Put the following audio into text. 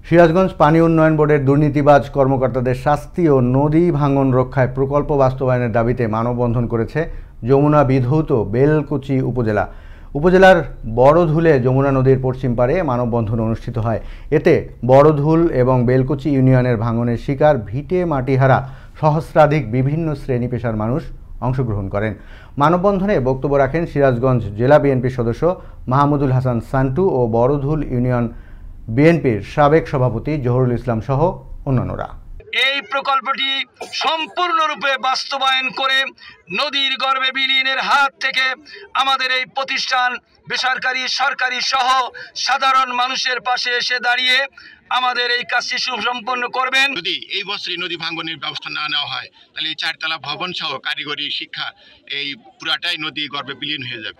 সিরাজগঞ্জ পানি উন্নয়ন বোর্ডের দুর্নীতিবাজ কর্মকর্তাদের শাস্তি ও নদী ভাঙন রক্ষায় প্রকল্প বাস্তবায়নের দাবিতে মানববন্ধন করেছে যমুনা বিধৌত বেলকুচি উপজেলা। উপজেলার বড়ধুলে যমুনা নদীর পশ্চিম পাড়ে মানববন্ধন অনুষ্ঠিত হয়। এতে বড়ধুল এবং বেলকুচি ইউনিয়নের ভাঙনের শিকার ভিটে মাটিহারা সহস্রাধিক বিভিন্ন শ্রেণী পেশার মানুষ অংশগ্রহণ করেন। মানববন্ধনে বক্তব্য রাখেন সিরাজগঞ্জ জেলা বিএনপির সদস্য মাহমুদুল হাসান সান্টু ও বড়ধুল ইউনিয়ন বিএনপির সাবেক সভাপতি জহুরুল ইসলাম সহ অন্যান্যরা। এই প্রকল্পটি সম্পূর্ণরূপে বাস্তবায়ন করে নদীর গর্ভে বিলীনের হাত থেকে আমাদের এই প্রতিষ্ঠান বেসরকারি সরকারি সহ সাধারণ মানুষের পাশে এসে দাঁড়িয়ে আমাদের এই কাজটি সুসম্পন্ন করবেন। যদি এই বছরই নদী ভাঙ্গনের ব্যবস্থা না নেওয়া হয় তাহলে এই 4 তলা ভবন সহ কারিগরি শিক্ষা এই পুরাটাই নদী গর্ভে বিলীন হয়ে যাবে।